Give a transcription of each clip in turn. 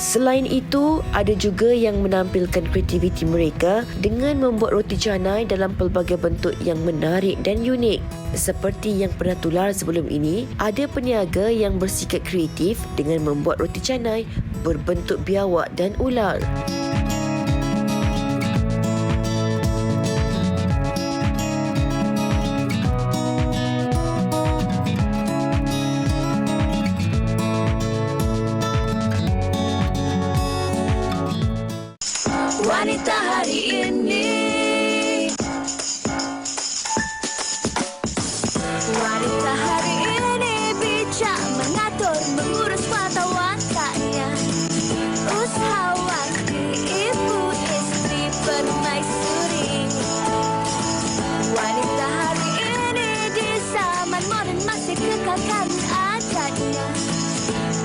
Selain itu, ada juga yang menampilkan kreativiti mereka dengan membuat roti canai dalam pelbagai bentuk yang menarik dan unik. Seperti yang pernah tular sebelum ini, ada peniaga yang bersikap kreatif dengan membuat roti canai berbentuk biawak dan ular. Wanita hari ini. Wanita hari ini bijak mengatur, mengurus mata wantanya. Usahawan, ibu, istri, permaisuri. Wanita hari ini di zaman modern masih kekalkan adatnya.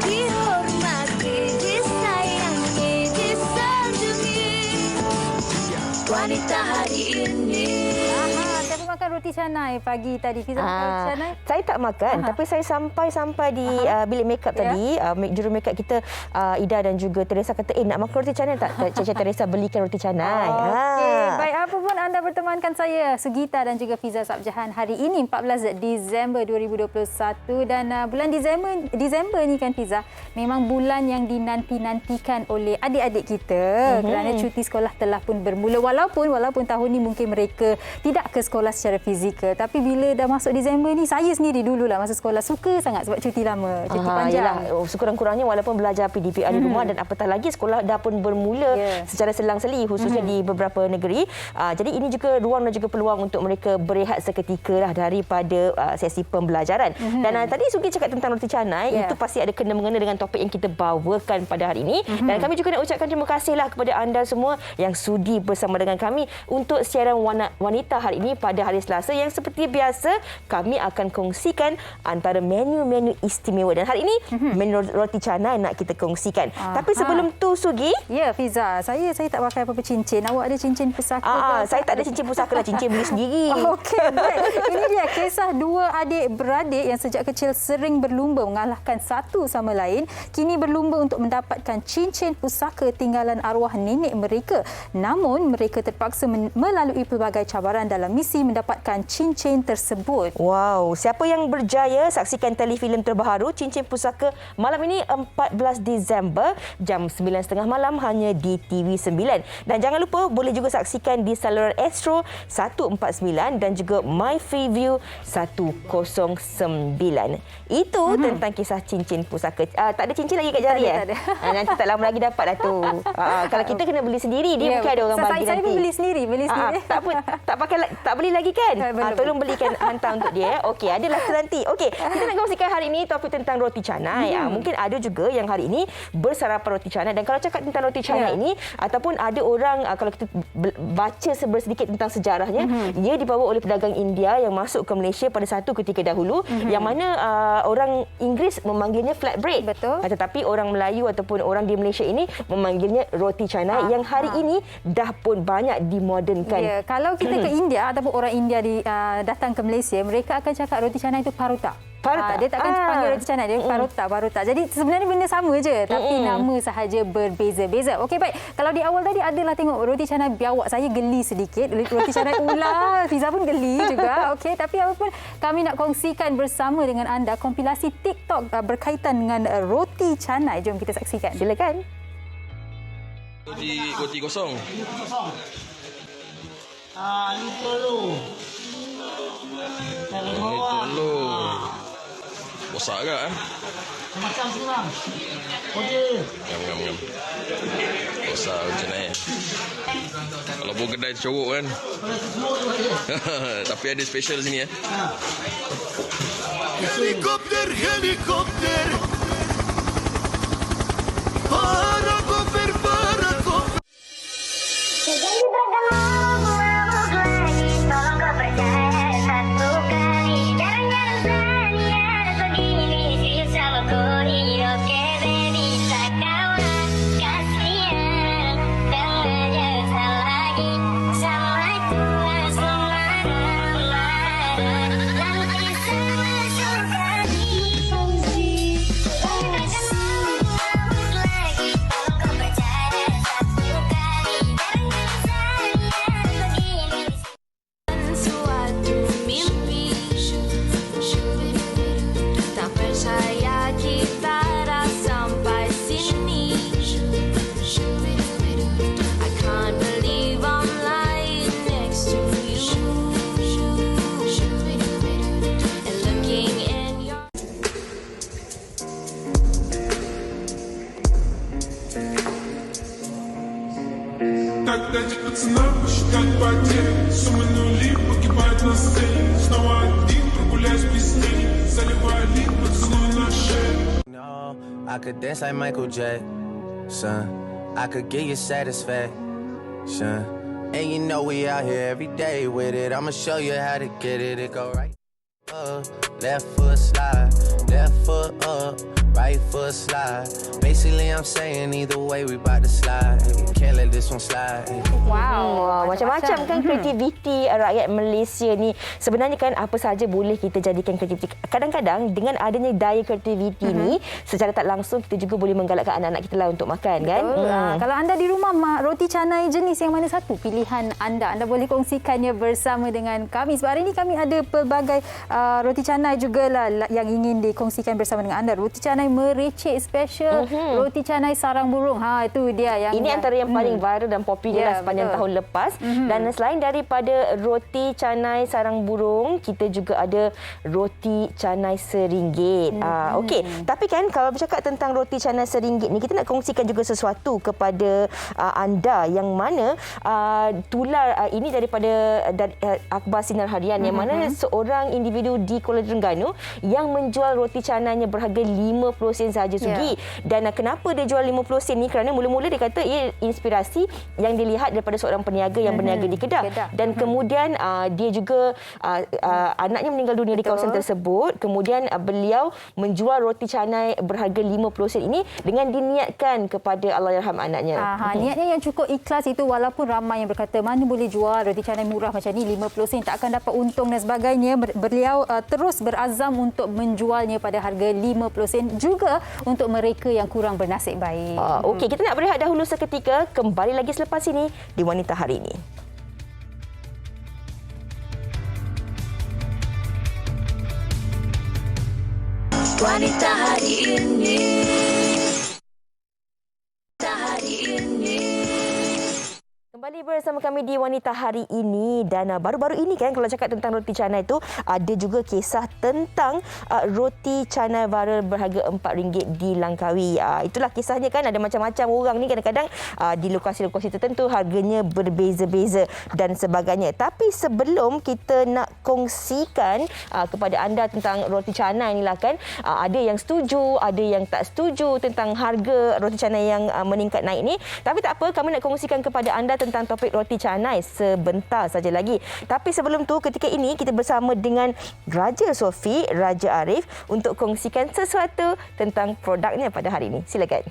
Dihormati, disayangi, disanjungi. Wanita hari ini. Siapa makan roti canai pagi tadi? Fiza makan roti canai? Saya tak makan, tapi saya sampai di bilik makeup tadi, juru makeup kita Ida dan juga Teresa kata, nak makan roti canai tak? Cica Teresa belikan roti canai. Okey, baik, apa pun anda bertemankan saya Sugita dan juga Fiza Sabjahan hari ini 14 Disember 2021 dan bulan Disember ni kan Fiza, memang bulan yang dinanti-nantikan oleh adik-adik kita kerana cuti sekolah telah pun bermula, walaupun tahun ni mungkin mereka tidak ke sekolah secara fizikal, tapi bila dah masuk Disember ni, saya sendiri dululah masa sekolah suka sangat sebab cuti lama, cuti panjang. Sekurang-kurangnya walaupun belajar PDPR di rumah dan apatah lagi sekolah dah pun bermula secara selang-seli khususnya di beberapa negeri. Jadi ini juga ruang dan juga peluang untuk mereka berehat seketika lah daripada sesi pembelajaran. Dan tadi Sugi cakap tentang roti canai, itu pasti ada kena-mengena dengan topik yang kita bawakan pada hari ini. Dan kami juga nak ucapkan terima kasihlah kepada anda semua yang sudi bersama dengan kami untuk siaran wanita hari ini pada hari Selasa yang seperti biasa kami akan kongsikan antara menu-menu istimewa. Dan hari ini menu roti canai nak kita kongsikan. Tapi sebelum tu Sugi, ya Fiza, saya tak pakai apa-apa cincin. Awak ada cincin pusaka? Saya tak ada cincin pusaka lah, cincin beli sendiri. Okey, baik. Ini dia kisah dua adik-beradik yang sejak kecil sering berlumba mengalahkan satu sama lain. Kini berlumba untuk mendapatkan cincin pusaka tinggalan arwah nenek mereka. Namun mereka terpaksa melalui pelbagai cabaran dalam misi mendapatkan cincin tersebut. Wow, siapa yang berjaya? Saksikan telefilm terbaru Cincin Pusaka malam ini 14 Disember jam 9.30 malam hanya di TV9. Dan jangan lupa boleh juga saksikan di saluran Astro 149 dan juga My Freeview 109. Itu tentang kisah cincin pusaka. Tak ada cincin lagi kat jari tak ada. Nanti tak lama lagi dapat dah tu. Kalau kita kena beli sendiri, dia mungkin ada orang bagi nanti. Saya pun beli sendiri. Tak apa, tak beli lagi kan? Tolong belikan, hantar untuk dia. Okey, adalah nanti. Okey, kita nak kongsikan hari ini topik tentang roti canai. Mungkin ada juga yang hari ini bersarapan roti canai. Dan kalau cakap tentang roti canai ini, ataupun ada orang, kalau kita baca sedikit tentang sejarahnya, dia dibawa oleh pedagang India yang masuk ke Malaysia pada satu ketika dahulu, yang mana orang Inggeris memanggilnya flatbread. Betul. Tetapi orang Melayu ataupun orang di Malaysia ini memanggilnya roti canai yang hari ini dah pun banyak dimodernkan. Ya, kalau kita ke India ataupun orang India datang ke Malaysia, mereka akan cakap roti canai itu paruta. Dia takkan panggil roti canai, dia paruta. Jadi sebenarnya benda sama je, tapi nama sahaja berbeza-beza. Okey, baik. Kalau di awal tadi adalah tengok roti canai biawak, saya geli sedikit. Roti canai ular, Fiza pun geli juga. Okey, tapi apapun kami nak kongsikan bersama dengan anda kompilasi TikTok berkaitan dengan roti canai. Jom kita saksikan. Silakan. Roti kosong. Ini telur. Dari bawah. Telur. Bosak ke Macam sekarang. Okey. Ngam. Bosak macam ni. Kalau buat kedai corok kan. Tapi ada special sini ya. Helikopter. Parakoper. Jadi bergabung lagi, tolong kau percaya satu kali. Jarang-jarang saya begini, sama kuri, oke baby, tak kawan, kasihan, dan menyesal lagi, sama Tuhan semana-mana, nanti sama sekali. опять пацана посчитать потери. Суммы нули погибают на сцене. Снова один прогуляюсь без тени. Заливаю лик, поцелуй на шею. No, I could dance like Michael Jackson. I could give you satisfaction. And you know we out here every day with it. I'ma show you how to get it. It go right up, left foot slide, left foot up, right foot slide. Basically I'm saying either way we bout to slide. Can't let this one slide. Wow, macam-macam kan kreativiti rakyat Malaysia ni. Sebenarnya kan apa sahaja boleh kita jadikan kreativiti. Kadang-kadang dengan adanya daya kreativiti ni, secara tak langsung kita juga boleh menggalakkan anak-anak kita lah untuk makan kan. Kalau anda di rumah roti canai jenis yang mana satu pilihan anda? Anda boleh kongsikannya bersama dengan kami. Sebab hari ini kami ada pelbagai roti canai jugalah yang ingin dikongsikan bersama dengan anda. Roti canai merecek special, roti canai sarang burung. Itu dia yang ini antara yang paling viral dan popular sepanjang tahun lepas. Dan selain daripada roti canai sarang burung, kita juga ada roti canai RM1. Okey, tapi kan kalau bercakap tentang roti canai RM1 ni, kita nak kongsikan juga sesuatu kepada anda yang mana tular ini daripada akhbar Sinar Harian yang mana seorang individu di Kuala Terengganu yang menjual roti canainya berharga 50 sen sahaja, Sugi. Dan kenapa dia jual 50 sen ni? Kerana mula-mula dia kata ia inspirasi yang dilihat daripada seorang peniaga yang berniaga di Kedah. Dan kemudian dia juga anaknya meninggal dunia di kawasan tersebut. Kemudian beliau menjual roti canai berharga 50 sen ini dengan diniatkan kepada Allahyarham anaknya. Niatnya yang cukup ikhlas itu, walaupun ramai yang berkata mana boleh jual roti canai murah macam ni 50 sen, tak akan dapat untung dan sebagainya. Beliau terus berazam untuk menjualnya pada harga 50 sen juga untuk mereka yang kurang bernasib baik. Okey, kita nak berehat dahulu seketika. Kembali lagi selepas ini di Wanita Hari Ini. Wanita Hari Ini. Wanita Hari Ini. Kembali bersama kami di Wanita Hari Ini. Dan baru-baru ini kan kalau cakap tentang roti canai tu, ada juga kisah tentang roti canai viral berharga RM4 di Langkawi. Itulah kisahnya kan. Ada macam-macam orang ni kadang-kadang di lokasi-lokasi tertentu harganya berbeza-beza dan sebagainya. Tapi sebelum kita nak kongsikan kepada anda tentang roti canai ni lah kan, ada yang setuju, ada yang tak setuju tentang harga roti canai yang meningkat naik ni. Tapi tak apa, kami nak kongsikan kepada anda tentang topik roti canai sebentar saja lagi. Tapi sebelum tu, ketika ini kita bersama dengan Raja Sophie, Raja Arif untuk kongsikan sesuatu tentang produknya pada hari ini. Silakan.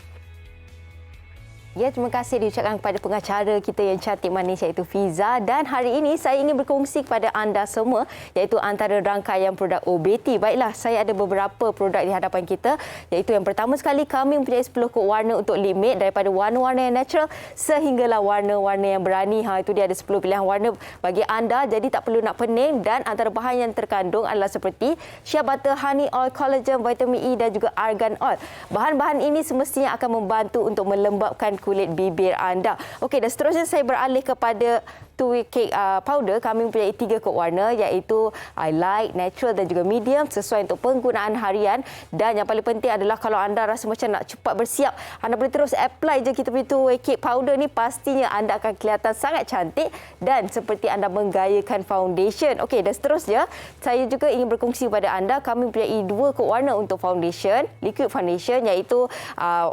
Ya, terima kasih diucapkan kepada pengacara kita yang cantik manis iaitu Fiza. Dan hari ini saya ingin berkongsi kepada anda semua iaitu antara rangkaian produk OBT. Baiklah, saya ada beberapa produk di hadapan kita iaitu yang pertama sekali kami mempunyai 10 kod warna untuk limit daripada warna-warna yang natural sehinggalah warna-warna yang berani. Itu dia ada 10 pilihan warna bagi anda, jadi tak perlu nak pening. Dan antara bahan yang terkandung adalah seperti shea butter, honey oil, collagen, vitamin E dan juga argan oil. Bahan-bahan ini semestinya akan membantu untuk melembabkan kulit bibir anda. Okey, dan seterusnya saya beralih kepada two-way cake powder. Kami mempunyai 3 kod warna iaitu light, natural dan juga medium sesuai untuk penggunaan harian. Dan yang paling penting adalah kalau anda rasa macam nak cepat bersiap, anda boleh terus apply je kita punya two-way cake powder ni. Pastinya anda akan kelihatan sangat cantik dan seperti anda menggayakan foundation. Okey, dan seterusnya saya juga ingin berkongsi kepada anda kami mempunyai 2 kod warna untuk foundation, liquid foundation iaitu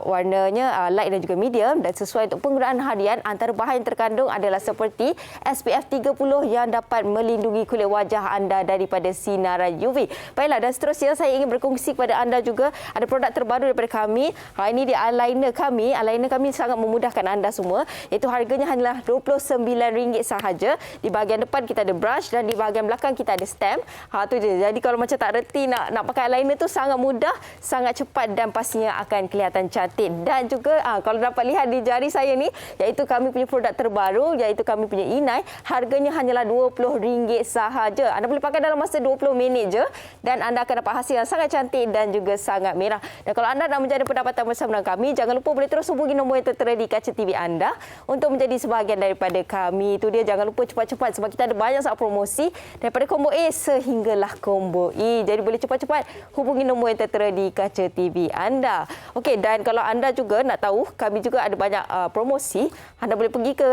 warnanya light dan juga medium dan sesuai untuk penggunaan harian. Antara bahan yang terkandung adalah seperti SPF 30 yang dapat melindungi kulit wajah anda daripada sinaran UV. Baiklah, dan seterusnya saya ingin berkongsi kepada anda juga ada produk terbaru daripada kami. Ini dia eyeliner kami. Eyeliner kami sangat memudahkan anda semua. Iaitu harganya hanyalah RM29 sahaja. Di bahagian depan kita ada brush dan di bahagian belakang kita ada stem. Tu je. Jadi kalau macam tak reti nak pakai eyeliner tu sangat mudah, sangat cepat dan pastinya akan kelihatan cantik. Dan juga kalau dapat lihat di jari saya ni, iaitu kami punya produk terbaru, iaitu kami punya inai, harganya hanyalah RM20 sahaja. Anda boleh pakai dalam masa 20 minit je dan anda akan dapat hasil yang sangat cantik dan juga sangat merah. Dan kalau anda nak menjadi pendapatan bersama dengan kami, jangan lupa boleh terus hubungi nombor yang tertera di kaca TV anda untuk menjadi sebahagian daripada kami. Itu dia, jangan lupa cepat-cepat sebab kita ada banyak sangat promosi daripada combo A sehinggalah combo E. Jadi boleh cepat-cepat hubungi nombor yang tertera di kaca TV anda. Okey, dan kalau anda juga nak tahu, kami juga ada banyak promosi. Anda boleh pergi ke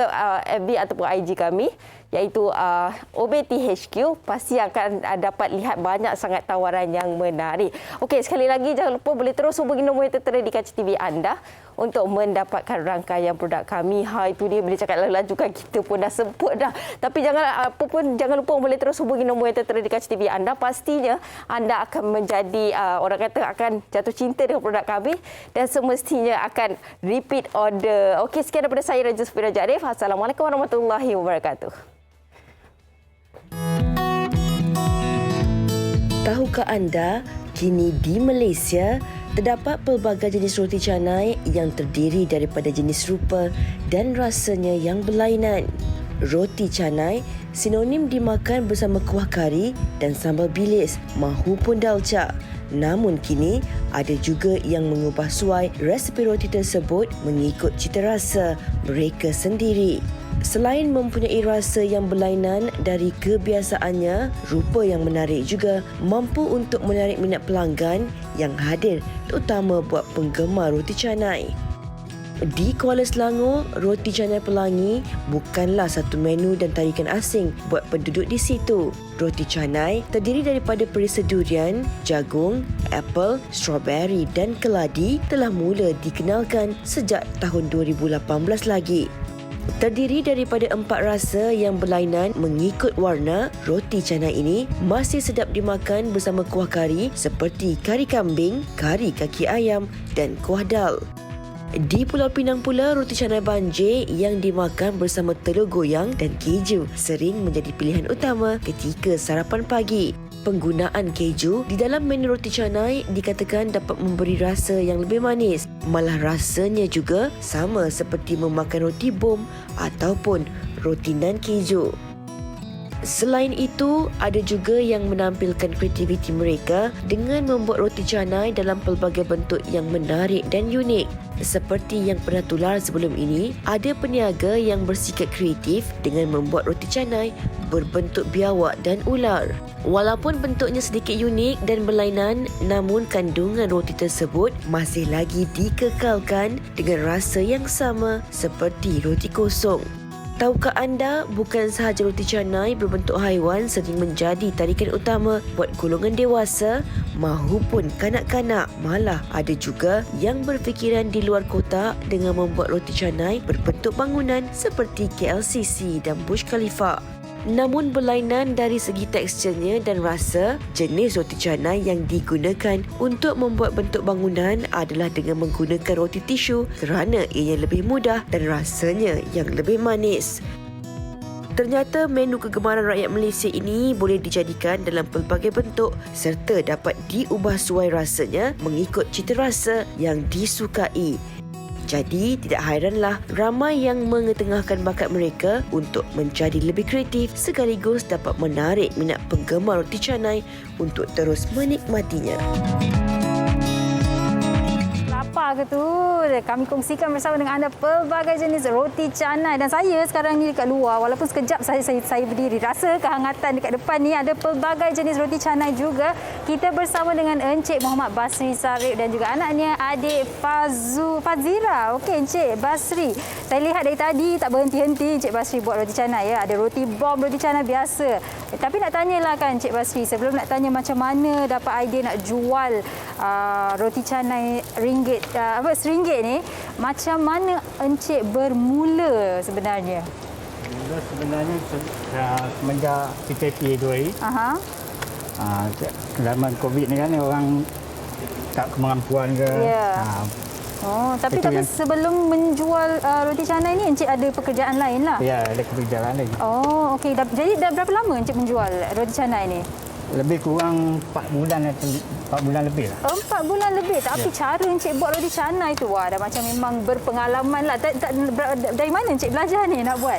FB ataupun IG kami, iaitu OBT HQ. Pasti akan dapat lihat banyak sangat tawaran yang menarik. Okey, sekali lagi jangan lupa boleh terus hubungi nombor yang tertera di kaca TV anda untuk mendapatkan rangkaian produk kami. Itu dia, boleh cakap laju kan, kita pun dah semput dah. Tapi jangan lupa boleh terus hubungi nombor yang tertera di kaca TV anda. Pastinya anda akan menjadi orang kata akan jatuh cinta dengan produk kami dan semestinya akan repeat order. Okey, sekian daripada saya Raja Safira Jarif. Assalamualaikum warahmatullahi wabarakatuh. Tahukah anda, kini di Malaysia terdapat pelbagai jenis roti canai yang terdiri daripada jenis rupa dan rasanya yang berlainan. Roti canai sinonim dimakan bersama kuah kari dan sambal bilis mahupun dalca. Namun kini ada juga yang mengubah suai resipi roti tersebut mengikut cita rasa mereka sendiri. Selain mempunyai rasa yang berlainan dari kebiasaannya, rupa yang menarik juga mampu untuk menarik minat pelanggan yang hadir, terutama buat penggemar roti canai. Di Kuala Selangor, roti canai Pelangi bukanlah satu menu dan tarikan asing buat penduduk di situ. Roti canai terdiri daripada perisa durian, jagung, apel, strawberry dan keladi telah mula dikenalkan sejak tahun 2018 lagi. Terdiri daripada 4 rasa yang berlainan mengikut warna, roti canai ini masih sedap dimakan bersama kuah kari seperti kari kambing, kari kaki ayam dan kuah dal. Di Pulau Pinang pula, roti canai banjir yang dimakan bersama telur goyang dan keju sering menjadi pilihan utama ketika sarapan pagi. Penggunaan keju di dalam menu roti canai dikatakan dapat memberi rasa yang lebih manis. Malah rasanya juga sama seperti memakan roti bom ataupun roti nan keju. Selain itu, ada juga yang menampilkan kreativiti mereka dengan membuat roti canai dalam pelbagai bentuk yang menarik dan unik. Seperti yang pernah tular sebelum ini, ada peniaga yang bersikap kreatif dengan membuat roti canai berbentuk biawak dan ular. Walaupun bentuknya sedikit unik dan berlainan, namun kandungan roti tersebut masih lagi dikekalkan dengan rasa yang sama seperti roti kosong. Tahukah anda, bukan sahaja roti canai berbentuk haiwan sering menjadi tarikan utama buat golongan dewasa mahupun kanak-kanak. Malah ada juga yang berfikiran di luar kotak dengan membuat roti canai berbentuk bangunan seperti KLCC dan Burj Khalifa. Namun berlainan dari segi teksturnya dan rasa, jenis roti canai yang digunakan untuk membuat bentuk bangunan adalah dengan menggunakan roti tisu kerana ianya lebih mudah dan rasanya yang lebih manis. Ternyata menu kegemaran rakyat Malaysia ini boleh dijadikan dalam pelbagai bentuk serta dapat diubah suai rasanya mengikut cita rasa yang disukai. Jadi, tidak hairanlah ramai yang mengetengahkan bakat mereka untuk menjadi lebih kreatif sekaligus dapat menarik minat penggemar roti canai untuk terus menikmatinya. Lapar ke tu? Kami kongsikan bersama dengan anda pelbagai jenis roti canai. Dan saya sekarang ni dekat luar, walaupun sekejap saya berdiri, rasa kehangatan dekat depan ni ada pelbagai jenis roti canai juga. Kita bersama dengan Encik Muhammad Basri Sarip dan juga anaknya adik Fazira. Okey, Encik Basri. Saya lihat dari tadi tak berhenti-henti Encik Basri buat roti canai ya. Ada roti bom, roti canai biasa. Tapi nak tanyalah kan Encik Basri, sebelum nak tanya macam mana dapat idea nak jual roti canai RM1 ni, macam mana Encik bermula sebenarnya? Sebenarnya semenjak PKP 2 hari. Zaman COVID ni kan orang tak kemampuan ke. Yeah. Tapi sebelum menjual roti canai ni Encik ada pekerjaan lain lah? Ya, ada pekerjaan lain. Okey. Jadi dah berapa lama Encik menjual roti canai ni? Lebih kurang 4 bulan lebih lah. 4 bulan lebih. Tapi cara Encik buat roti canai tu dah macam memang berpengalaman lah. Dari mana Encik belajar ni nak buat?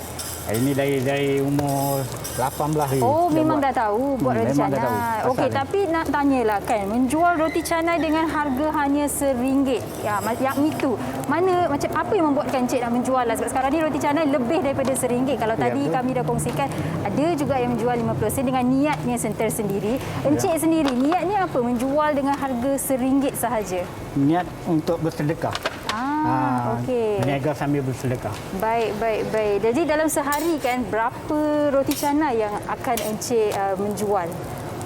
Ini dari umur 18 hari. Oh, memang dah tahu buat roti memang dah tahu canai. asal Okey, dia. tapi nak tanyalah kan, menjual roti canai dengan harga hanya RM1. Ya, yang itu. Mana macam apa yang membuatkan Encik nak menjual lah? Sebab sekarang ni roti canai lebih daripada RM1. Kalau tadi betul. kami dah kongsikan, ada juga yang menjual 50 sen dengan niatnya tersendiri. Encik sendiri, niatnya apa menjual dengan harga RM1 sahaja? Niat untuk bersedekah. Okey. Berniaga sambil bersedekah. Baik. Jadi dalam sehari kan, berapa roti canai yang akan Encik menjual?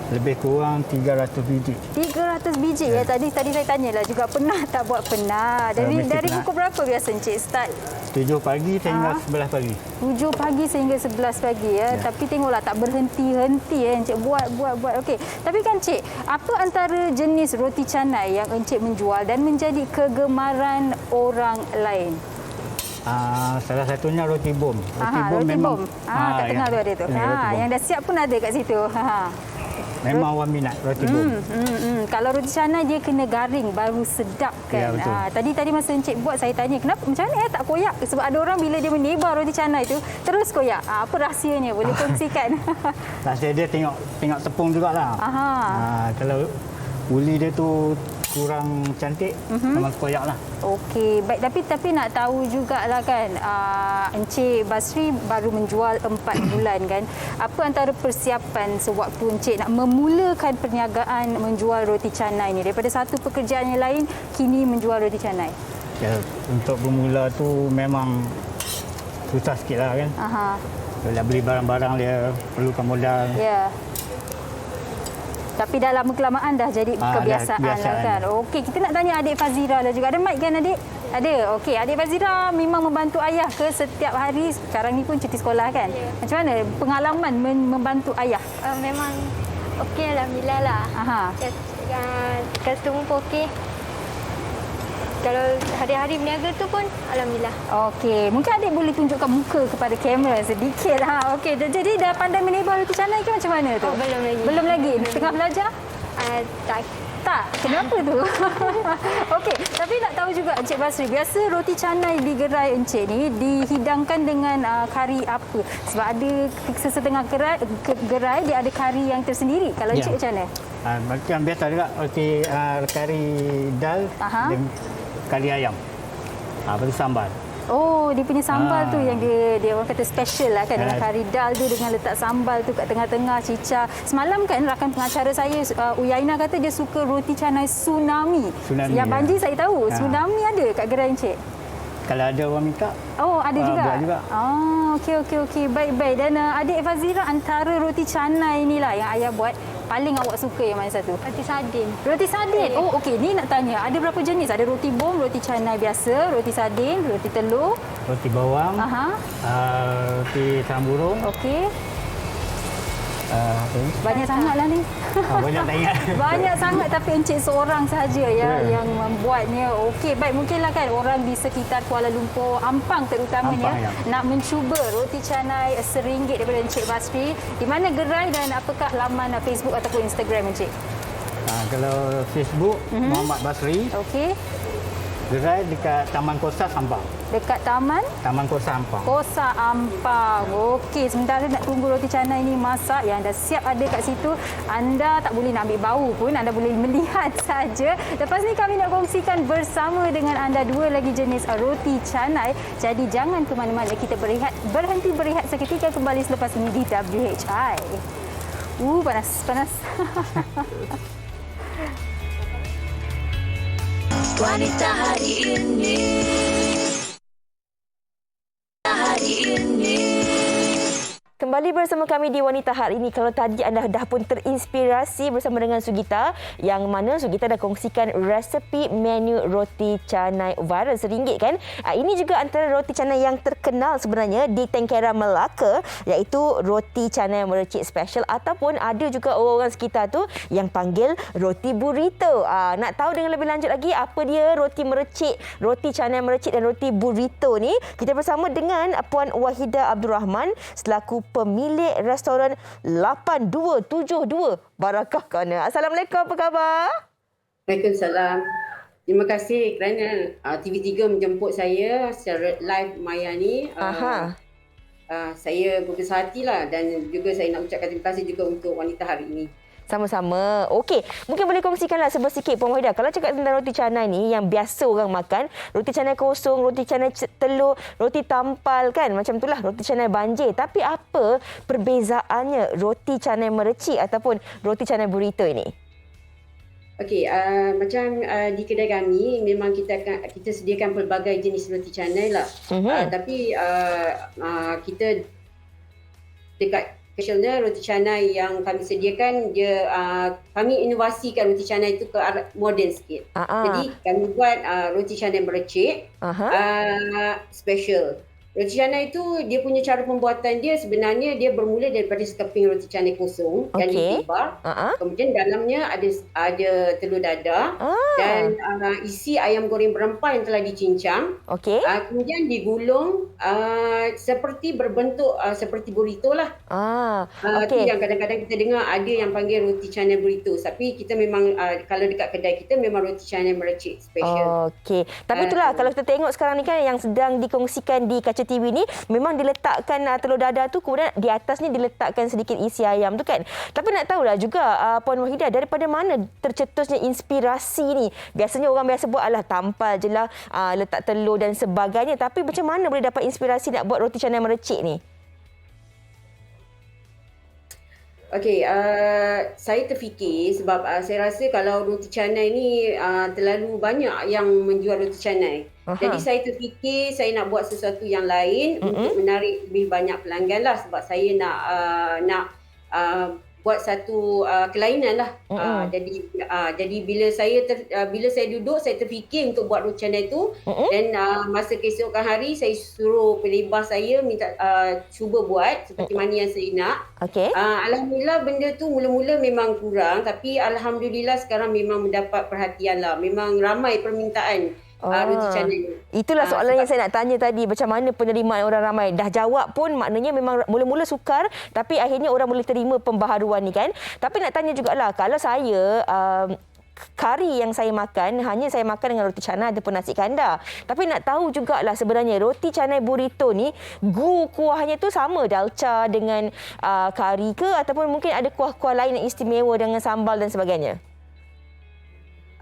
Lebih kurang 300 biji. 300 biji ya. Tadi saya tanyalah juga, pernah tak buat? Pernah. Dari Mesti pukul berapa biasa Encik start? 7 pagi sehingga 11 pagi. 7 pagi sehingga 11 pagi ya. Tapi tengoklah tak berhenti-henti ya Encik buat. Okey. Tapi kan Encik, apa antara jenis roti canai yang Encik menjual dan menjadi kegemaran orang lain? Salah satunya roti bom. Roti bom. Kat tengah tu ada tu. roti bom. Yang dah siap pun ada kat situ. Memang orang minat roti bom. Kalau roti canai dia kena garing baru sedap Ya, kan. betul. Tadi masa Encik buat saya tanya, kenapa macam mana tak koyak? Sebab ada orang bila dia menebar roti canai tu terus koyak. Apa rahsianya? Boleh kongsikan? Rasa dia tengok tepung jugalah. Kalau uli dia tu kurang cantik, memang koyak lah. Okey, baik. Tapi nak tahu jugalah kan, Encik Basri baru menjual 4 bulan kan. Apa antara persiapan sewaktu Encik nak memulakan perniagaan menjual roti canai ni? Daripada satu pekerjaan yang lain, kini menjual roti canai. Ya, untuk bermula tu memang susah sikit lah kan. Kalau beli barang-barang dia perlukan modal. Ya. Tapi dah lama kelamaan dah jadi kebiasaan lah kan. Okey, kita nak tanya adik Fazira lah juga. Ada mic kan adik? Ada. Okey, adik Fazira memang membantu ayah ke setiap hari? Sekarang ni pun cuti sekolah kan? Ya. Macam mana pengalaman membantu ayah? Memang okey, alhamdulillah lah. Customer pun okey. Kalau hari-hari berniaga tu pun alhamdulillah. Okey, mungkin adik boleh tunjukkan muka kepada kamera sedikit. Okey, jadi dah pandai menebar roti canai ke macam mana tu? Belum lagi. Belum lagi. Tengah belajar? Tak. Kenapa tu? Okey, tapi nak tahu juga Encik Basri, biasa roti canai di gerai Encik ni dihidangkan dengan kari apa? Sebab ada sesetengah gerai dia ada kari yang tersendiri. Kalau Encik macam mana? Macam biasa juga roti kari dal dan kari ayam. Lepas tu sambal. Oh, dia punya sambal tu yang dia orang kata special lah kan, dengan kari dal tu dengan letak sambal tu kat tengah-tengah, cica. Semalam kan rakan pengacara saya Uyaina kata dia suka roti canai tsunami. Yang Banji saya tahu, tsunami ada kat gerai Encik. Kalau ada orang minta. Oh, ada juga. Buat juga. Okey. Baik. Dan adik Fazira, antara roti canai inilah yang ayah buat, paling awak suka yang mana satu? Roti sardin. Roti sardin. Oh, okey. Ni nak tanya, ada berapa jenis? Ada roti bom, roti canai biasa, roti sardin, roti telur, roti bawang, roti tamburung. Okey. Banyak sangatlah ni. Banyak tak ingat. Banyak sangat, tapi Encik seorang sahaja yang membuatnya. Okey, baik, mungkinlah kan orang di sekitar Kuala Lumpur, Ampang terutamanya, nak mencuba roti canai RM1 daripada Encik Basri. Di mana gerai dan apakah laman Facebook ataupun Instagram Encik? Kalau Facebook, Muhammad Basri. Okey. Gerai dekat Taman Kosa Ampang. Dekat Taman Kosa Ampang. Kosa Ampang. Okey, sementara nak tunggu roti canai ni masak yang dah siap ada kat situ, anda tak boleh nak ambil bau pun, anda boleh melihat saja. Lepas ni kami nak kongsikan bersama dengan anda 2 lagi jenis roti canai. Jadi jangan ke mana-mana, kita berhenti berehat seketika, kembali selepas ini di WHI. Panas. Wanita hari ini. Kembali bersama kami di Wanita Hari ini. Kalau tadi anda dah pun terinspirasi bersama dengan Sugita, yang mana Sugita dah kongsikan resepi menu roti canai viral RM1 kan. Ini juga antara roti canai yang terkenal sebenarnya di Tengkera Melaka, iaitu roti canai mercik special, ataupun ada juga orang sekitar tu yang panggil roti burrito. Nak tahu dengan lebih lanjut lagi apa dia roti mercik, roti canai mercik dan roti burrito ni, kita bersama dengan Puan Wahidah Abdul Rahman selaku pemilik restoran 8272 Barakah Corner. Assalamualaikum, apa khabar? Waalaikumsalam. Terima kasih kerana TV3 menjemput saya secara live Maya ni. saya berbesar hatilah dan juga saya nak ucapkan terima kasih juga untuk wanita hari ini. Sama-sama. Okey, mungkin boleh kongsikanlah sedikit Puan Wahidah. Kalau cakap tentang roti canai ni yang biasa orang makan, roti canai kosong, roti canai telur, roti tampal kan, macam itulah roti canai banjir. Tapi apa perbezaannya roti canai mercik ataupun roti canai burrito ini? Okey, macam di kedai kami memang kita sediakan pelbagai jenis roti canai lah. Tapi kita dekat specialnya roti canai yang kami sediakan dia kami inovasikan roti canai itu ke arah moden sikit. Jadi kami buat roti canai mercik special. Roti canai itu dia punya cara pembuatan dia sebenarnya dia bermula daripada sekeping roti canai kosong yang ditibar. Kemudian dalamnya ada telur dadah dan isi ayam goreng berempah yang telah dicincang. Kemudian digulung seperti berbentuk seperti burrito lah. Itu yang kadang-kadang kita dengar ada yang panggil roti canai burrito. Tapi kita memang kalau dekat kedai kita memang roti canai mercik special. Okey. Tapi itulah kalau kita tengok sekarang ni kan yang sedang dikongsikan di kaca TV ni memang diletakkan telur dadah tu, kemudian di atasnya diletakkan sedikit isi ayam tu kan. Tapi nak tahulah juga Puan Wahidah, daripada mana tercetusnya inspirasi ni? Biasanya orang biasa buat tampal je lah, letak telur dan sebagainya. Tapi macam mana boleh dapat inspirasi nak buat roti canai mercik ni? Okey, saya terfikir sebab saya rasa kalau roti canai ni terlalu banyak yang menjual roti canai. Jadi saya terfikir saya nak buat sesuatu yang lain untuk menarik lebih banyak pelanggan lah, sebab saya nak buat satu kelainan lah. Jadi bila saya duduk saya terfikir untuk buat roti canai tu dan masa keesokan hari saya suruh pelibas saya minta cuba buat seperti mana yang saya nak. Alhamdulillah benda tu mula-mula memang kurang, tapi alhamdulillah sekarang memang mendapat perhatian lah. Memang ramai permintaan roti canai. Itulah soalan yang saya nak tanya tadi, macam mana penerimaan orang ramai. Dah jawab pun maknanya memang mula-mula sukar, tapi akhirnya orang boleh terima pembaharuan ni kan. Tapi nak tanya jugalah, kalau saya kari yang saya makan hanya saya makan dengan roti canai ataupun nasi kandar. Tapi nak tahu jugalah sebenarnya roti canai burrito ni kuahnya tu sama dalca dengan kari ke, ataupun mungkin ada kuah-kuah lain yang istimewa dengan sambal dan sebagainya?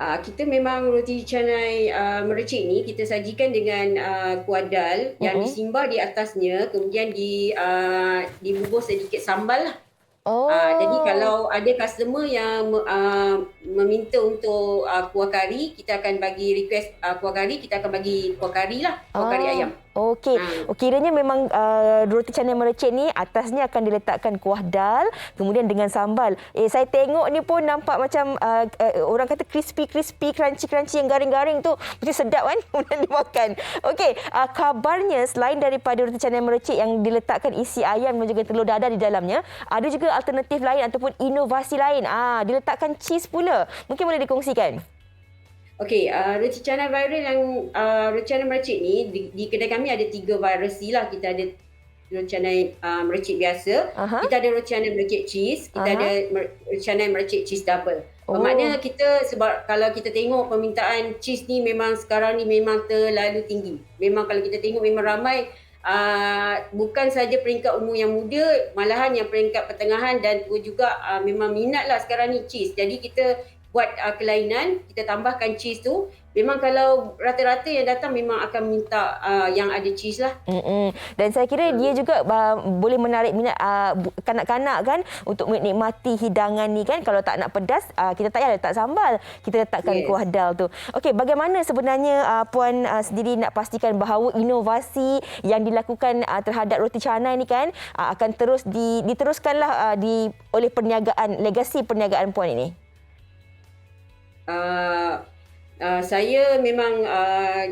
Kita memang roti canai mercik ni kita sajikan dengan kuah dal yang disimbar di atasnya, kemudian dibubur sedikit sambal lah. Jadi kalau ada customer yang meminta untuk kuah kari, kita akan bagi request kuah kari, kita akan bagi kuah kari lah, kuah kari ayam. Okey. Kiranya memang roti canai mercik ni atasnya akan diletakkan kuah dal, kemudian dengan sambal. Saya tengok ni pun nampak macam orang kata crispy, crunchy yang garing-garing tu mesti sedap kan kemudian dimakan. Okey, kabarnya selain daripada roti canai mercik yang diletakkan isi ayam dan juga telur dadah di dalamnya, ada juga alternatif lain ataupun inovasi lain. Diletakkan cheese pula. Mungkin boleh dikongsikan? Okey, roti canai viral yang roti canai mercik ni di kedai kami ada 3 variasi lah. Kita ada roti canai mercik biasa, kita ada roti canai mercik cheese, kita ada roti canai mercik cheese double. Bermakna kita, sebab kalau kita tengok permintaan cheese ni memang sekarang ni memang terlalu tinggi. Memang kalau kita tengok memang ramai, bukan saja peringkat umur yang muda, malahan yang peringkat pertengahan dan juga memang minat lah sekarang ni cheese. Jadi kita buat kelainan, kita tambahkan cheese tu. Memang kalau rata-rata yang datang memang akan minta yang ada cheese lah. Dan saya kira dia juga boleh menarik minat kanak-kanak kan untuk menikmati hidangan ni kan. Kalau tak nak pedas, kita tak payah letak sambal, kita letakkan kuah dal tu. Okey, bagaimana sebenarnya Puan sendiri nak pastikan bahawa inovasi yang dilakukan terhadap roti canai ni kan akan terus diteruskanlah oleh perniagaan, legasi perniagaan Puan ini? Saya memang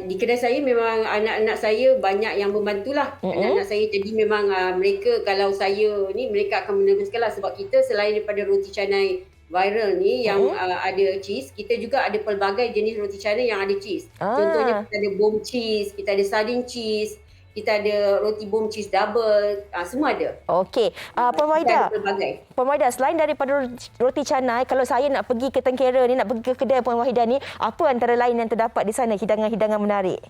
di kedai saya memang anak-anak saya banyak yang membantulah. Anak-anak saya, jadi memang mereka, kalau saya ni, mereka akan meneruskanlah, sebab kita selain daripada roti canai viral ni yang ada cheese, kita juga ada pelbagai jenis roti canai yang ada cheese. Contohnya kita ada bomb cheese, kita ada sardine cheese, kita ada roti bomb cheese double, semua ada. Okey, Puan Wahidah, selain daripada roti canai, kalau saya nak pergi ke Tengkera ni, nak pergi ke kedai Puan Wahidah ni, apa antara lain yang terdapat di sana hidangan-hidangan menarik?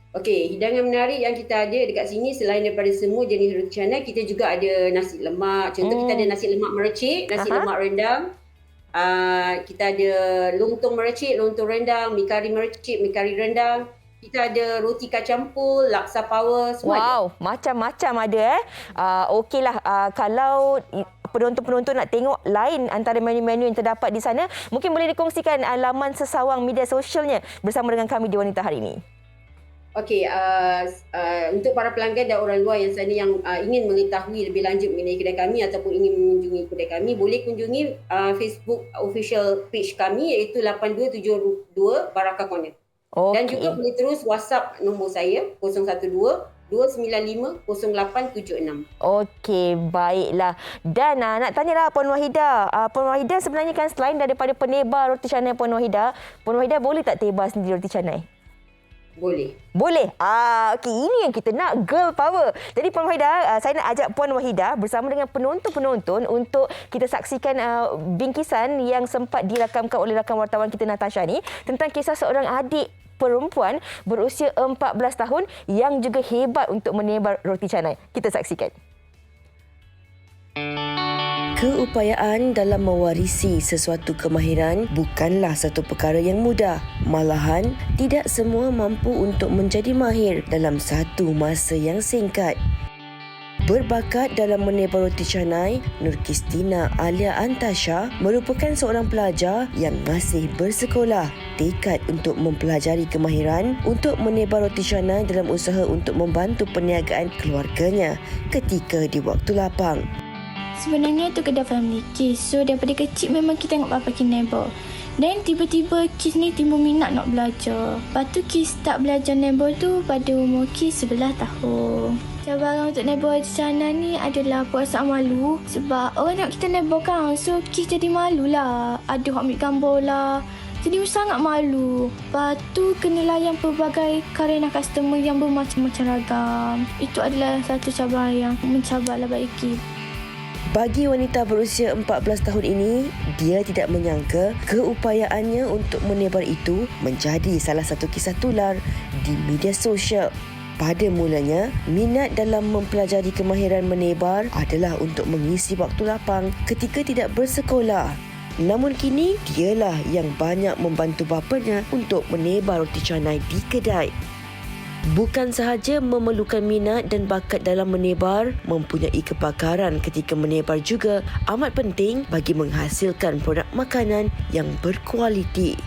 Okey, hidangan menarik yang kita ada dekat sini selain daripada semua jenis roti canai, kita juga ada nasi lemak. Contoh kita ada nasi lemak merecik, nasi lemak rendang. Kita ada lontong merecik, lontong rendang, mi kari merecik, mi kari rendang. Kita ada roti kacang pul, laksa power, semua ada. Wow, macam-macam ada Okeylah, kalau penonton-penonton nak tengok lain antara menu-menu yang terdapat di sana, mungkin boleh dikongsikan laman sesawang media sosialnya bersama dengan kami di Wanita Hari ini. Okey, untuk para pelanggan dan orang luar yang sana yang ingin mengetahui lebih lanjut mengenai kedai kami ataupun ingin mengunjungi kedai kami, boleh kunjungi Facebook official page kami iaitu 8272 Baraka Corner. Okay. Dan juga boleh terus WhatsApp nombor saya 012-295-0876. Okey, baiklah. Dan nak tanyalah Puan Wahidah. Puan Wahidah sebenarnya kan selain daripada penebar roti canai Puan Wahidah boleh tak tebar sendiri roti canai? Boleh. Boleh. Okey, ini yang kita nak, girl power. Jadi Puan Wahidah, saya nak ajak Puan Wahidah bersama dengan penonton-penonton untuk kita saksikan bingkisan yang sempat dirakamkan oleh rakan wartawan kita Natasha ni tentang kisah seorang adik perempuan berusia 14 tahun yang juga hebat untuk menebar roti canai. Kita saksikan. Keupayaan dalam mewarisi sesuatu kemahiran bukanlah satu perkara yang mudah. Malahan, tidak semua mampu untuk menjadi mahir dalam satu masa yang singkat. Berbakat dalam menebar roti canai, Nur Kristina Alia Antasha merupakan seorang pelajar yang masih bersekolah. Tekad untuk mempelajari kemahiran untuk menebar roti canai dalam usaha untuk membantu perniagaan keluarganya ketika di waktu lapang. Sebenarnya tu kedai family Kis. So daripada kecil memang kita tengok bapa kita nebor. Dan tiba-tiba Kis ni timbul minat nak belajar. Lepas tu Kis start belajar nebor tu pada umur Kis 11 tahun. Cabaran untuk nebor roti canai ni adalah perasaan malu. Sebab orang nak kita nebor kan. So Kis jadi malu lah. Ada orang ambil gambar lah. Jadi sangat malu. Lepas tu kena layan pelbagai karena customer yang bermacam-macam ragam. Itu adalah satu cabaran yang mencabarlah bagi Kis. Bagi wanita berusia 14 tahun ini, dia tidak menyangka keupayaannya untuk menebar itu menjadi salah satu kisah tular di media sosial. Pada mulanya, minat dalam mempelajari kemahiran menebar adalah untuk mengisi waktu lapang ketika tidak bersekolah. Namun kini, dialah yang banyak membantu bapanya untuk menebar roti canai di kedai. Bukan sahaja memerlukan minat dan bakat dalam menebar, mempunyai kepakaran ketika menebar juga amat penting bagi menghasilkan produk makanan yang berkualiti.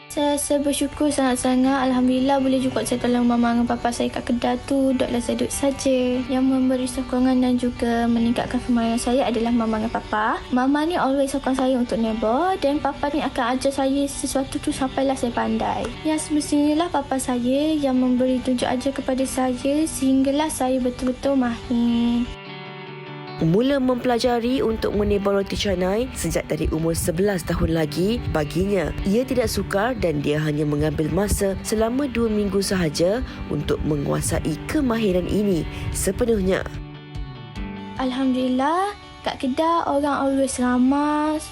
Saya rasa bersyukur sangat-sangat. Alhamdulillah boleh juga saya tolong mama dan papa saya kat kedai tu. Duduklah saya duduk saja. Yang memberi sokongan dan juga meningkatkan kemahiran saya adalah mama dan papa. Mama ni always sokong saya untuk nebor dan papa ni akan ajar saya sesuatu tu sampailah saya pandai. Yang semestinya lah papa saya yang memberi tunjuk ajar kepada saya sehinggalah saya betul-betul mahir. Mula mempelajari untuk menebar roti canai sejak dari umur 11 tahun lagi, baginya ia tidak sukar dan dia hanya mengambil masa selama 2 minggu sahaja untuk menguasai kemahiran ini sepenuhnya. Alhamdulillah, kat kedai orang always ramai,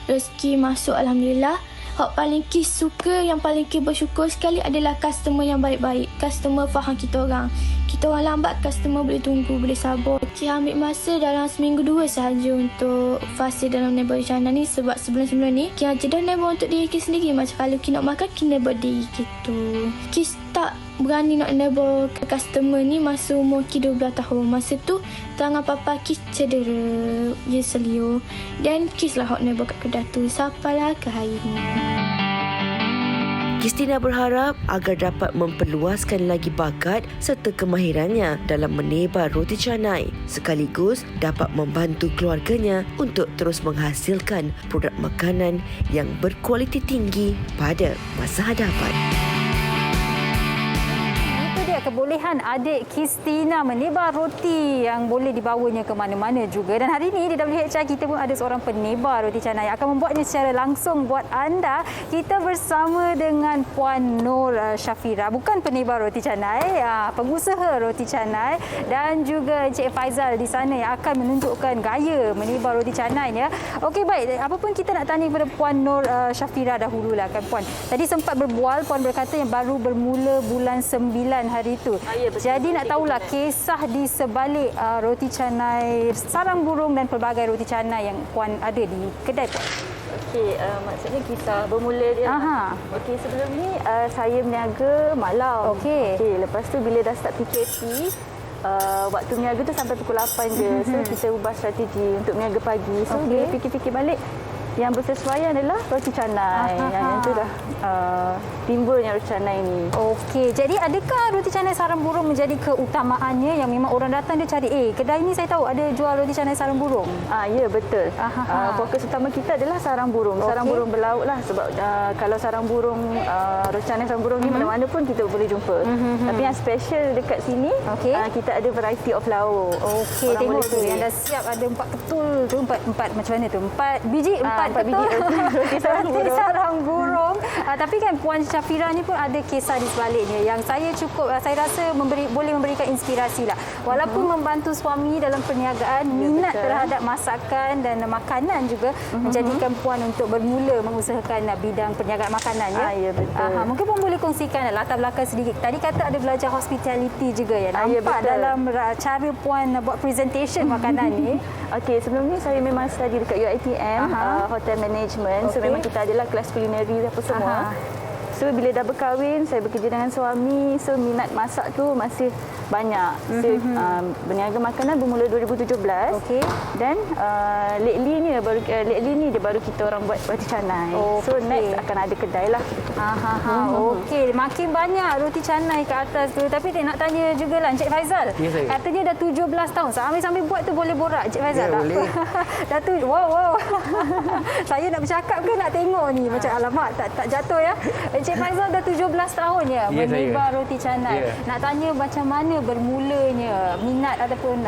rezeki masuk alhamdulillah. Hak paling Kis suka, yang paling Kis bersyukur sekali adalah customer yang baik-baik. Customer faham kita orang. Kita orang lambat, customer boleh tunggu, boleh sabar. Kis ambil masa dalam seminggu 2 sahaja untuk fase dalam nebor roti canai ni. Sebab sebelum-sebelum ni, Kis aja dah nebor untuk diri Kis sendiri. Macam kalau Kis nak makan, Kis nebor diri gitu. Kis tak berani nak nebor ke customer ni masa umur Kis 12 tahun. Masa tu, tangan papa Kis cedera. Dia selio. Dan Kis lah hak nebor kat kedai tu. Sampailah ke hari ni. Kristina berharap agar dapat memperluaskan lagi bakat serta kemahirannya dalam menebar roti canai sekaligus dapat membantu keluarganya untuk terus menghasilkan produk makanan yang berkualiti tinggi pada masa hadapan. kebolehan adik Kristina menebar roti yang boleh dibawanya ke mana-mana juga. Dan hari ini di WHR kita pun ada seorang penebar roti canai yang akan membuatnya secara langsung buat anda. Kita bersama dengan Puan Nur Syafira, bukan penebar roti canai, pengusaha roti canai, dan juga Encik Faizal di sana yang akan menunjukkan gaya menebar roti canainya. Okey, baik. Apa pun kita nak tanya kepada Puan Nur Syafira dahululah kan Puan. Tadi sempat berbual, Puan berkata yang baru bermula bulan 9 hari itu. Jadi nak tahulah kisah di sebalik roti canai sarang burung dan pelbagai roti canai yang Puan ada di kedai Puan. Okey, maksudnya kisah bermula dia. Okey, sebelum ni saya berniaga malam. Okey, lepas tu bila dah start PKP, waktu berniaga tu sampai pukul 8 je. So kita ubah strategi untuk berniaga pagi. So bila fikir-fikir balik, yang bersesuaian adalah roti canai. Yang itu dah timbulnya roti canai ni. Okey, jadi adakah roti canai sarang burung menjadi keutamaannya yang memang orang datang dia cari, kedai ni saya tahu ada jual roti canai sarang burung? Ya, betul. Fokus utama kita adalah sarang burung. Sarang burung berlaut lah sebab kalau sarang burung, roti canai sarang burung ni mana-mana pun kita boleh jumpa. Tapi yang special dekat sini, kita ada variety of lauk. Okey, tengok tu yang dah siap ada 4 ketul tu, 4 macam mana tu? 4 biji, 4 biji roti sarang burung. Tapi kan Puan Syafira ni pun ada kisah di sebaliknya yang saya rasa boleh memberikan inspirasi lah. Walaupun membantu suami dalam perniagaan, minat terhadap masakan dan makanan juga menjadikan Puan untuk bermula mengusahakan bidang perniagaan makanan ya. Ya, betul. Mungkin Puan boleh kongsikan latar belakang sedikit. Tadi kata ada belajar hospitality juga ya. Nampak dalam cara Puan buat presentation makanan ni. Okey, sebelum ni saya memang study dekat UiTM, hotel management. So memang kita adalah kelas kulineri apa semua. So bila dah berkahwin, saya bekerja dengan suami. So minat masak tu masih banyak. So berniaga makanan bermula 2017. Dan lately ni dia baru kita orang buat roti canai. So next akan ada kedai lah. Okey, makin banyak roti canai ke atas tu. Tapi nak tanya jugalah Encik Faizal. Katanya dah 17 tahun. Sambil buat tu boleh borak Encik Faizal? Ya, boleh. Dah tu, wow. Saya nak bercakap ke nak tengok ni? Macam alamak, tak jatuh ya. Encik Faizal dah 17 tahun ya menebar roti canai. Nak tanya macam mana bermulanya minat ataupun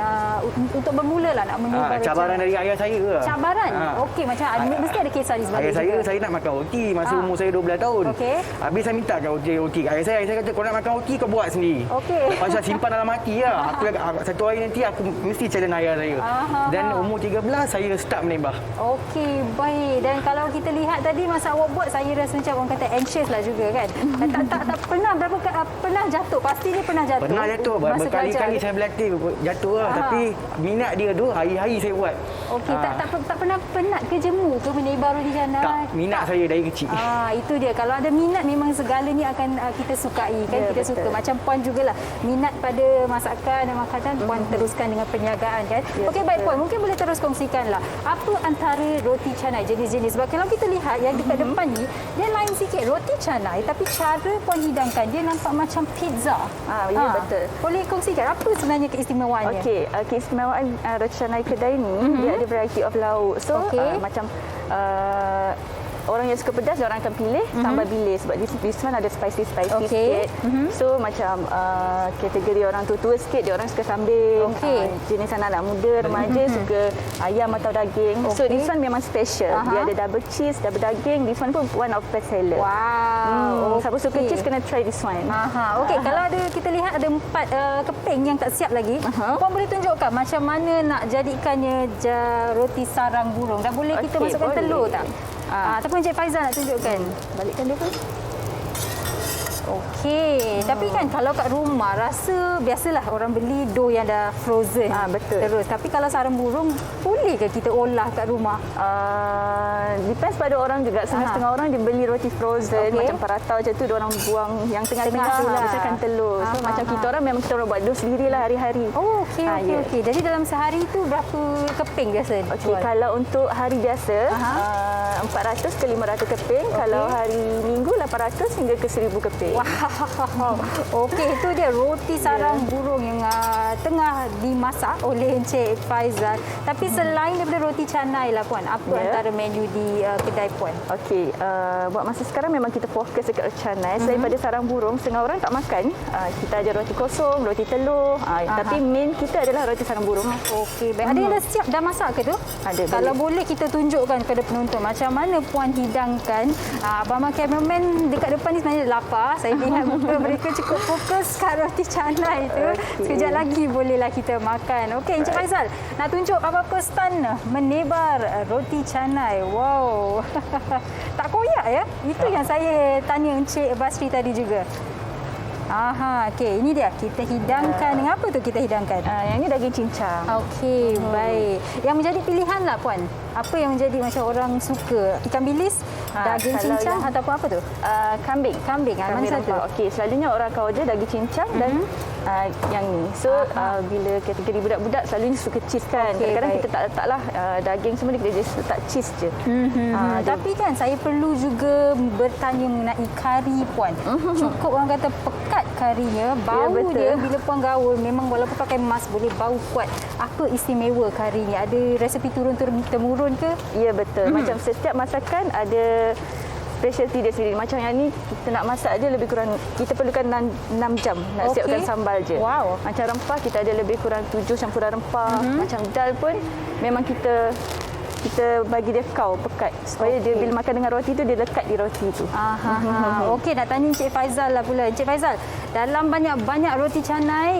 untuk bermula lah nak menebar roti cabaran dari ayah saya ke? Cabaran? Okey, macam mesti ada kisah di sebalik. Ayah saya nak makan roti masa umur saya 12 tahun. Habis saya minta roti. Ayah saya kata kau nak makan roti kau buat sendiri. Pasal simpan dalam hati lah. Satu hari nanti aku mesti challenge ayah saya. Dan umur 13 saya start menebar. Okey, baik. Dan kalau kita lihat tadi masa awak buat, saya rasa macam orang kata anxious lah juga kan. Tak pernah jatuh. Pasti dia pernah jatuh. Pernah jatuh. Berkali-kali saya berlatih jatuh lah. Tapi minat dia tu hari-hari saya buat. Okey, tak pernah penat ke jemu ke menebar roti canai? Tak, minat saya dari kecil. Itu dia. Kalau ada minat memang segala ni akan kita sukai kan. Kita suka. Macam Puan jugalah. Minat pada masakan dan makanan, Puan teruskan dengan perniagaan kan. Okey, baik Puan. Mungkin boleh terus kongsikanlah. Apa antara roti canai jenis-jenis? Sebab kalau kita lihat yang dekat depan ni, dia lain sikit. Roti canai tapi cara Puan hidangkan dia nampak macam pizza. Ya, betul. Boleh kongsikan apa sebenarnya keistimewaannya? Okey, keistimewaan roti canai kedai ni dia ada variety of lauk. So macam orang yang suka pedas dia orang akan pilih sambal bilis sebab this one ada spicy sikit. So macam kategori orang tua sikit dia orang suka sambal. Jenis anak-anak muda, remaja suka ayam atau daging. So this one memang special. Dia ada double cheese, double daging. This one pun one of best seller. Wow. Siapa suka cheese kena try this one. Okey, kalau ada kita lihat ada 4 keping yang tak siap lagi. Puan boleh tunjukkan macam mana nak jadikannya roti sarang burung. Dan boleh kita masukkan telur tak? Ataupun Encik Faizal nak tunjukkan. Balikkan dia pun. Okey, tapi kan kalau kat rumah rasa biasalah orang beli dough yang dah frozen. Betul. Terus, tapi kalau sarang burung boleh ke kita olah kat rumah? Depends pada orang juga. Setengah orang dia beli roti frozen macam paratau macam tu dia orang buang yang tengah-tengah tu lah. Misalkan telur. So macam kita orang memang kita orang buat dough sendirilah hari-hari. Okey. Jadi dalam sehari tu berapa keping biasa? Okey, kalau untuk hari biasa 400 ke 500 keping. Kalau hari Minggu 800 hingga ke 1000 keping. Wow. Okey, itu dia roti sarang burung yang tengah dimasak oleh Encik Faizal. Tapi selain daripada roti canai lah Puan, apa antara menu di kedai Puan? Okey, buat masa sekarang memang kita fokus dekat roti canai. Selain pada sarang burung, setengah orang tak makan. Kita ada roti kosong, roti telur. Tapi main kita adalah roti sarang burung. Okey, baik. Ada yang dah siap, dah masak ke tu? Ada. Kalau boleh kita tunjukkan kepada penonton macam mana Puan hidangkan. Abang kameraman dekat depan ni sebenarnya lapar. Saya lihat muka mereka cukup fokus kat roti canai tu. Sekejap lagi bolehlah kita makan. Okey, Encik Faizal, nak tunjuk apa-apa stun menebar roti canai. Wow. Tak koyak ya? Itu yang saya tanya Encik Basri tadi juga. Okey, ini dia. Kita hidangkan. Dengan apa tu kita hidangkan? Yang ini daging cincang. Okey, baik. Yang menjadi pilihan lah Puan. Apa yang menjadi macam orang suka? Ikan bilis, daging cincang ataupun apa tu? Kambing. Kambing mana satu? Okey, selalunya orang akan order daging cincang dan yang ni. So, bila kategori budak-budak selalunya suka cheese kan. Kadang-kadang kita tak letaklah daging semua, kita just letak cheese je. Tapi kan saya perlu juga bertanya mengenai kari Puan. Cukup orang kata pekat karinya, bau dia bila Puan gaul memang walaupun pakai mask boleh bau kuat. Apa istimewa karinya? Ada resepi turun-temurun ke? Ya, betul. Macam setiap masakan ada specialty dia sendiri. Macam yang ni kita nak masak je lebih kurang kita perlukan 6 jam nak siapkan sambal je. Wow. Macam rempah kita ada lebih kurang 7 campuran rempah. Macam dal pun memang kita bagi dia kau pekat supaya dia bila makan dengan roti tu dia lekat di roti tu. Okey, nak tanya Encik Faizal lah pula. Encik Faizal, dalam banyak-banyak roti canai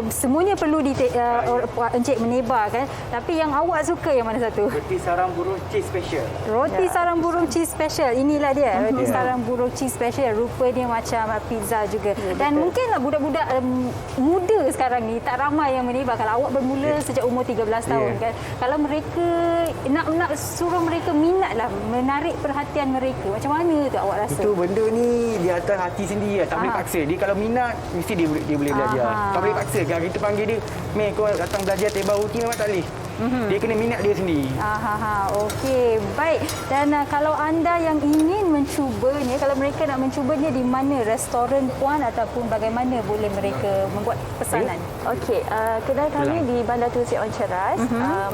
semuanya perlu Encik menebar kan. Tapi yang awak suka yang mana satu? Roti sarang burung cheese special. Roti sarang burung cheese special. Inilah dia, roti sarang burung cheese special. Rupa dia macam pizza juga. Dan mungkinlah budak-budak muda sekarang ni tak ramai yang menebar. Kalau awak bermula sejak umur 13 tahun kan. Kalau mereka nak suruh mereka minat lah, menarik perhatian mereka. Macam mana tu awak rasa? Itu benda ni di atas hati sendiri lah. Tak boleh paksa. Dia kalau minat, mesti dia boleh belajar. Tak boleh paksa. Kalau kita panggil dia, "Meh, kau datang belajar tebar roti," memang tak boleh. Dia kena minat dia sendiri. Okey, baik. Dan kalau anda yang ingin mencubanya, kalau mereka nak mencubanya di mana? Restoran Puan ataupun bagaimana boleh mereka membuat pesanan? Okey, kedai kami di Bandar Tun Sri Onceras,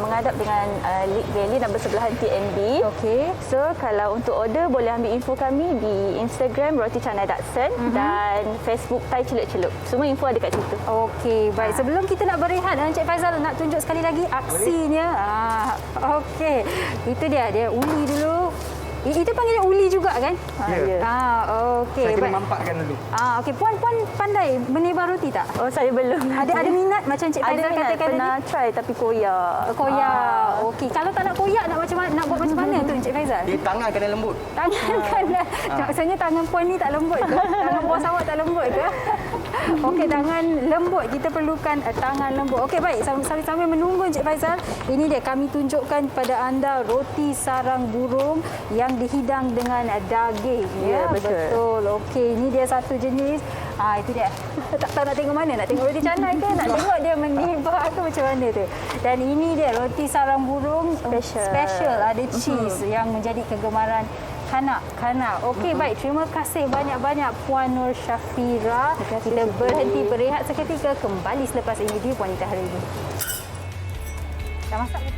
menghadap dengan League Valley dan bersebelahan TNB. Okey. So, kalau untuk order boleh ambil info kami di Instagram Roti Canai Datsun dan Facebook Thai Celup-Celup. Semua info ada kat situ. Okey, baik. Sebelum kita nak berehat, Encik Faizal nak tunjuk sekali lagi aksi. Okey. Itu dia uli dulu. Itu panggilnya uli juga kan? Okey. Saya kena mampakkan dulu. Okey, Puan pandai menebar roti tak? Oh, saya belum. Ada minat macam Encik Faizal katakan tadi? Pernah try tapi koyak. Okey, kalau tak nak koyak nak buat macam mana tu Encik Faizal? Dia tangan kena lembut. Tangan kena. Maksudnya tangan Puan ni tak lembut ke? Tangan bos awak tak lembut ke? Okey, tangan lembut. Kita perlukan tangan lembut. Okey, baik. Sambil menunggu Encik Faizal, ini dia kami tunjukkan pada anda roti sarang burung yang dihidang dengan daging. Ya, betul. Okey, ini dia satu jenis. Itu dia. Tak tahu nak tengok mana. Nak tengok roti canai ke? Nak tengok dia menebar ke macam mana tu? Dan ini dia roti sarang burung special. Ada cheese yang menjadi kegemaran kanak-kanak. Okey, baik. Terima kasih banyak-banyak Puan Nur Syafira. Kita berhenti berehat seketika. Kembali selepas ini di Wanita Hari Ini. Dah masak ke?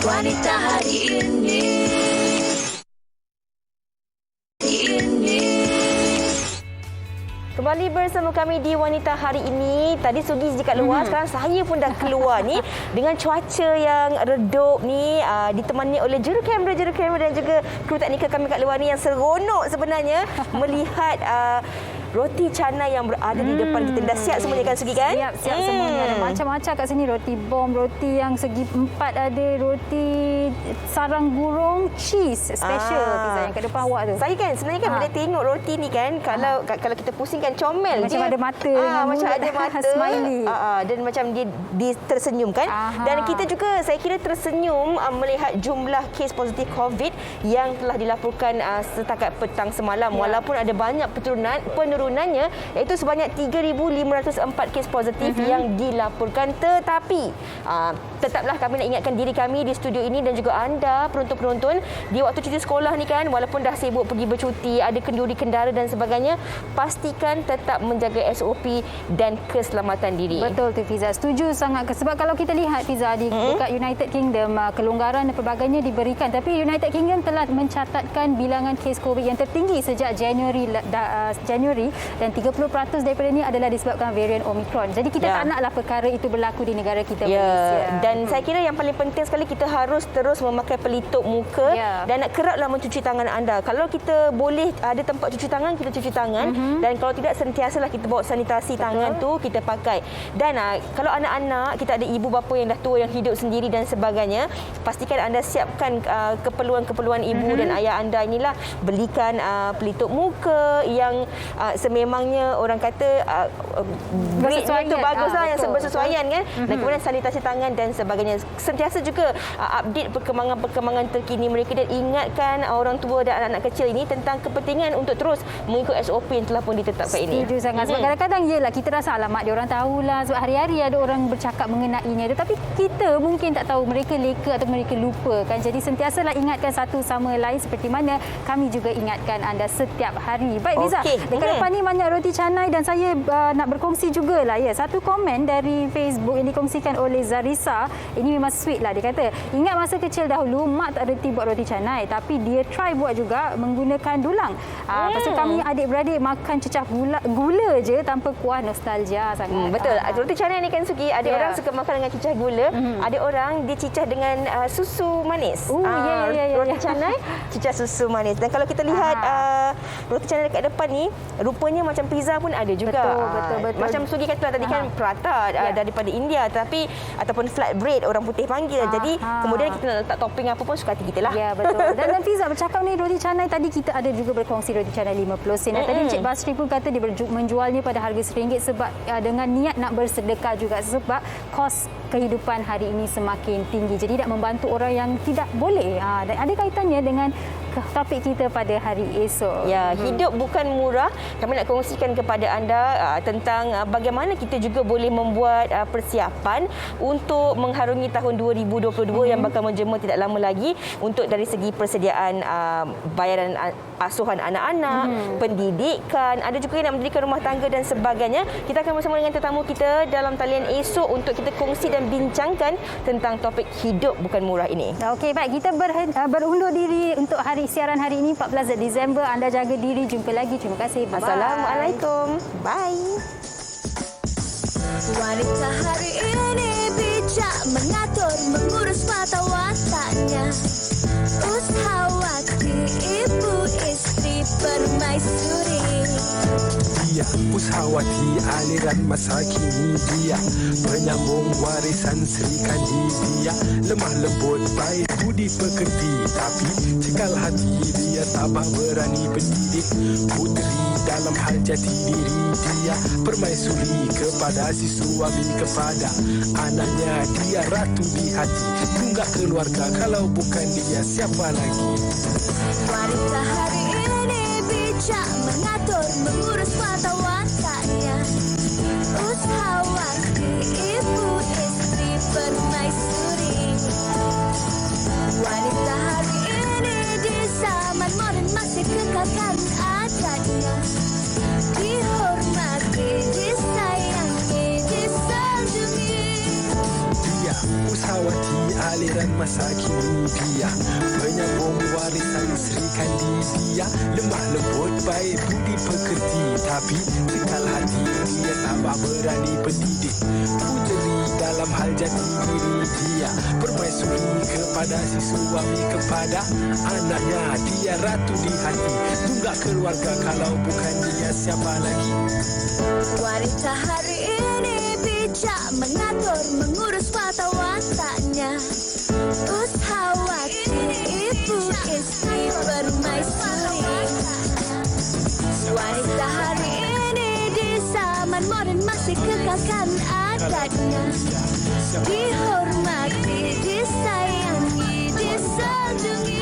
Wanita Hari Ini. Kembali bersama kami di Wanita Hari Ini. Tadi Sugi dekat luar, sekarang saya pun dah keluar ni dengan cuaca yang redup ni, ditemani oleh juru kamera dan juga kru teknikal kami kat luar ni yang seronok sebenarnya melihat roti canai yang berada di depan kita. Dah siap semuanya kan Sugi kan? Siap semuanya. Ada macam-macam kat sini. Roti bom, roti yang segi empat ada, roti sarang burung, cheese special pizza yang kat depan awak tu. Saya kan sebenarnya kan bila tengok roti ni kan, kalau kita pusingkan comel macam dia, ada mata, macam ada mata smiley. Dan macam dia tersenyum kan. Dan kita juga saya kira tersenyum melihat jumlah kes positif COVID yang telah dilaporkan setakat petang semalam. Walaupun ada banyak penurunan penurunannya iaitu sebanyak 3,504 kes positif yang dilaporkan. Tetapi tetaplah kami nak ingatkan diri kami di studio ini dan juga anda penonton-penonton di waktu cuti sekolah ni kan, walaupun dah sibuk pergi bercuti, ada kenduri kendara dan sebagainya, pastikan tetap menjaga SOP dan keselamatan diri. Betul tu Fiza, setuju sangat. Sebab kalau kita lihat Fiza di dekat United Kingdom, kelonggaran dan pelbagainya diberikan, tapi United Kingdom telah mencatatkan bilangan kes COVID yang tertinggi sejak Januari dan 30% daripada ini adalah disebabkan varian Omicron. Jadi kita tak naklah perkara itu berlaku di negara kita Malaysia. Dan saya kira yang paling penting sekali, kita harus terus memakai pelitup muka dan nak keraplah mencuci tangan anda. Kalau kita boleh ada tempat cuci tangan, kita cuci tangan, dan kalau tidak sentiasalah kita bawa sanitasi tangan tu kita pakai. Dan kalau anak-anak, kita ada ibu bapa yang dah tua yang hidup sendiri dan sebagainya, pastikan anda siapkan keperluan-keperluan ibu dan ayah anda inilah, belikan pelitup muka yang sememangnya orang kata grade-nya tu baguslah, yang bersesuaian kan, dan kemudian sanitasi tangan dan sebagainya. Sentiasa juga update perkembangan terkini mereka dan ingatkan orang tua dan anak-anak kecil ini tentang kepentingan untuk terus mengikut SOP yang telah pun ditetapkan ini. Setuju sangat. Sebab kadang-kadang yelah kita rasa alamak dia orang tahulah, sebab hari-hari ada orang bercakap mengenainya, tetapi kita mungkin tak tahu, mereka leka atau mereka lupa kan. Jadi sentiasalah ingatkan satu sama lain seperti mana kami juga ingatkan anda setiap hari. Baik Fiza, dekat depan ni banyak roti canai dan saya nak berkongsi jugalah satu komen dari Facebook yang dikongsikan oleh Zarisa. Ini memang sweet lah, dia kata, ingat masa kecil dahulu mak tak reti buat roti canai, tapi dia try buat juga menggunakan dulang. Lepas tu kami adik-beradik makan cecah gula je tanpa kuah, nostalgia sangat. Betul. Roti canai ni kan Suki, ada orang suka makan dengan cecah gula, ada orang dia cicah dengan susu manis. Roti canai cicah susu manis. Dan kalau kita lihat roti canai dekat depan ni, rupanya macam pizza pun ada juga. Betul. Macam Suki kata tadi kan, prata daripada India, tapi ataupun flatbread orang putih panggil. Jadi kemudian kita nak letak topping apa pun suka hati kita lah. Ya, betul. Dan Fiza bercakap ni roti canai, tadi kita ada juga berkongsi roti canai 50 sen. Tadi Encik Basri pun kata dia menjualnya pada harga RM1 sebab dengan niat nak bersedekah juga, sebab kos kehidupan hari ini semakin tinggi. Jadi nak membantu orang yang tidak boleh. Dan ada kaitannya dengan topik kita pada hari esok. Ya, hidup bukan murah. Kami nak kongsikan kepada anda tentang bagaimana kita juga boleh membuat persiapan untuk mengharungi tahun 2022 yang bakal menjema tidak lama lagi, untuk dari segi persediaan bayaran asuhan anak-anak, pendidikan, ada juga yang nak mendirikan rumah tangga dan sebagainya. Kita akan bersama dengan tetamu kita dalam talian esok untuk kita kongsi dan bincangkan tentang topik hidup bukan murah ini. Okey, baik, kita berundur diri untuk siaran hari ini 14 Disember. Anda jaga diri, jumpa lagi. Terima kasih. Bye. Assalamualaikum. Bye. Wanita hari ini bijak mengatur, mengurus mata wataknya. Ushawati, ibu istri permaisuri. Dia Ushawati, aliran masa kini dia, penyambung warisan Sri Kandi dia, lemah lembut baik budi pekerti, tapi cekal hati dia tabah berani pendidik. Puteri dalam hal jati diri dia, permaisuri kepada si suami, kepada anaknya dia ratu di hati. Tunggak keluarga, kalau bukan dia siapa lagi? Wanita hari ini bijak mengatur, mengurus mata wataknya. Ushawati, ibu istri permaisuri. Wanita hari ini di zaman moden masih kekalkan adatnya. Dihormati, disayangi, disanjungi. Dia Ushawati, aliran masa kini dia, penyambung warisan Sri Kandi dia, lemah lembut baik budi pekerti, tapi cekal hati dia tabah berani pendidik. Puteri dalam hal jati diri dia, permaisuri kepada si suami, kepada anaknya dia ratu di hati. Tunggak keluarga, kalau bukan dia siapa lagi? Wanita hari ini bijak mengatur, mengurus mata wataknya. Ushawati, ibu istri permaisuri. Wanita hari ini di zaman moden masih kekalkan adatnya. Dihormati, disayangi, disanjungi.